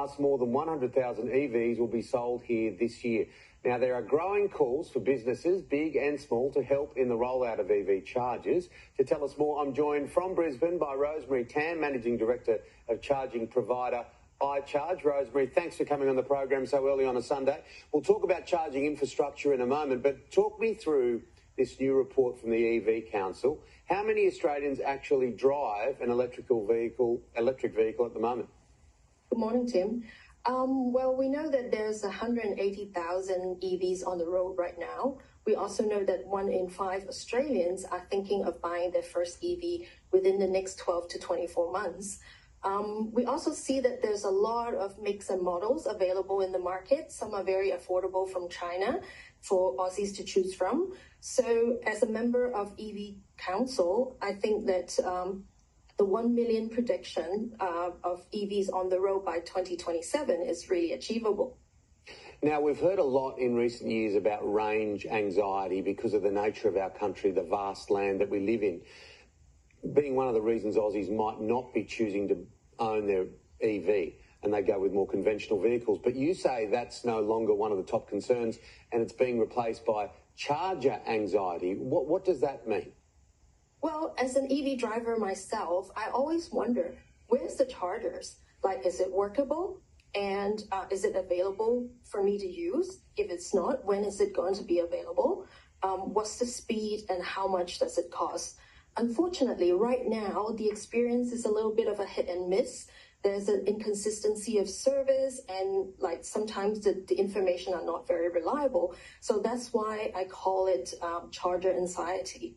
forecast more than 100,000 EVs will be sold here this year. Now, there are growing calls for businesses, big and small, to help in the rollout of EV chargers. To tell us more, I'm joined from Brisbane by Rosemary Tan, Managing Director of charging provider iCharge. Rosemary, thanks for coming on the program so early on a Sunday. We'll talk about charging infrastructure in a moment, but talk me through this new report from the EV Council. How many Australians actually drive an electric vehicle at the moment? Good morning, Tim. Well, we know that there's 180,000 EVs on the road right now. We also know that 1 in 5 Australians are thinking of buying their first EV within the next 12 to 24 months. We also see that there's a lot of makes and models available in the market. Some are very affordable from China for Aussies to choose from. So as a member of EV Council, I think that the 1 million prediction of EVs on the road by 2027 is really achievable. Now, we've heard a lot in recent years about range anxiety because of the nature of our country, the vast land that we live in, being one of the reasons Aussies might not be choosing to own their EV and they go with more conventional vehicles. But you say that's no longer one of the top concerns and it's being replaced by charger anxiety. What does that mean? Well, as an EV driver myself, I always wonder, where's the chargers? Like, is it workable? And is it available for me to use? If it's not, when is it going to be available? What's the speed and how much does it cost? Unfortunately, right now, the experience is a little bit of a hit and miss. There's an inconsistency of service and like sometimes the information are not very reliable. So that's why I call it charger anxiety.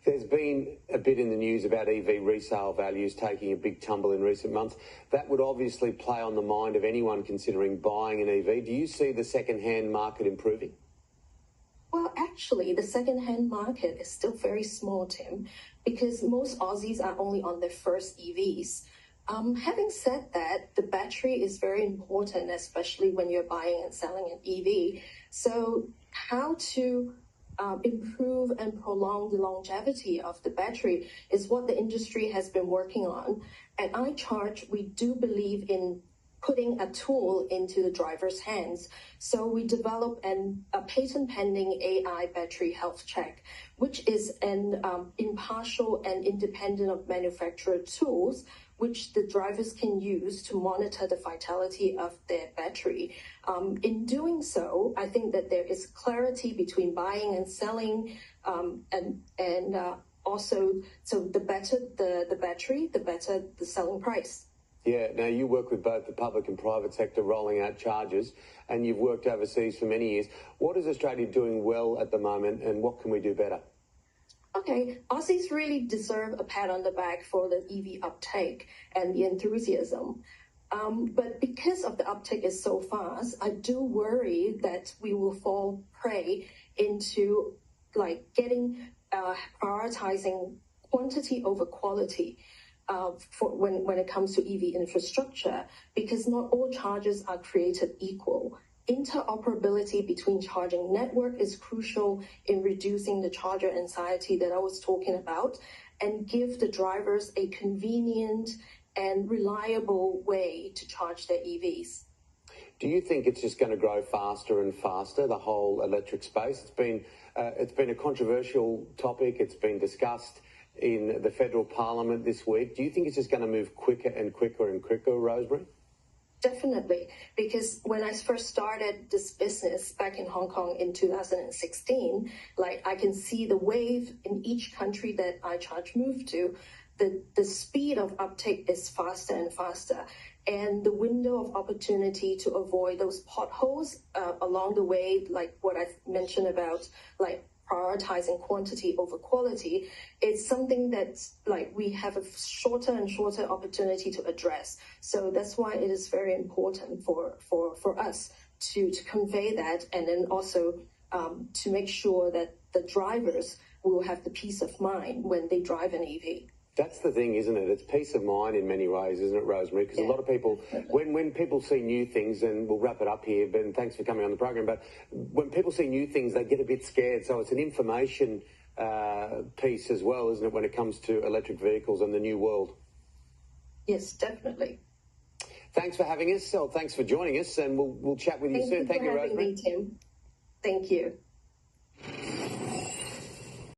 There's been a bit in the news about EV resale values taking a big tumble in recent months. That would obviously play on the mind of anyone considering buying an EV. Do you see the second-hand market improving? Well, actually, the second-hand market is still very small, Tim, because most Aussies are only on their first EVs. Having said that, the battery is very important, especially when you're buying and selling an EV. So how to improve and prolong the longevity of the battery is what the industry has been working on. At iCharge, we do believe in putting a tool into the driver's hands. So we developed a patent-pending AI battery health check, which is an impartial and independent of manufacturer tools which the drivers can use to monitor the vitality of their battery. In doing so, I think that there is clarity between buying and selling, and also, so the better the battery, the better the selling price. Yeah, now you work with both the public and private sector rolling out chargers, and you've worked overseas for many years. What is Australia doing well at the moment, and what can we do better? Okay, Aussies really deserve a pat on the back for the EV uptake and the enthusiasm. But because of the uptake is so fast, I do worry that we will fall prey into like prioritizing quantity over quality for when it comes to EV infrastructure, because not all chargers are created equal. Interoperability between charging network is crucial in reducing the charger anxiety that I was talking about and give the drivers a convenient and reliable way to charge their EVs. Do you think it's just going to grow faster and faster, the whole electric space? It's been a controversial topic. It's been discussed in the federal parliament this week. Do you think it's just going to move quicker and quicker and quicker, Rosemary? Definitely, because when I first started this business back in Hong Kong in 2016, like I can see the wave in each country that iCharge moved to, the speed of uptake is faster and faster. And the window of opportunity to avoid those potholes along the way, like what I mentioned about like prioritizing quantity over quality, it's something that's like we have a shorter and shorter opportunity to address. So that's why it is very important for us to convey that, and then also to make sure that the drivers will have the peace of mind when they drive an EV. That's the thing, isn't it? It's peace of mind in many ways, isn't it, Rosemary? Because a lot of people, when people see new things, and we'll wrap it up here, Ben, thanks for coming on the program, but when people see new things, they get a bit scared. So it's an information piece as well, isn't it, when it comes to electric vehicles and the new world? Yes, definitely. Thanks for having us. So thanks for joining us, and we'll chat with you soon. Thank you, Rosemary. Thank you for having me, Tim. Thank you.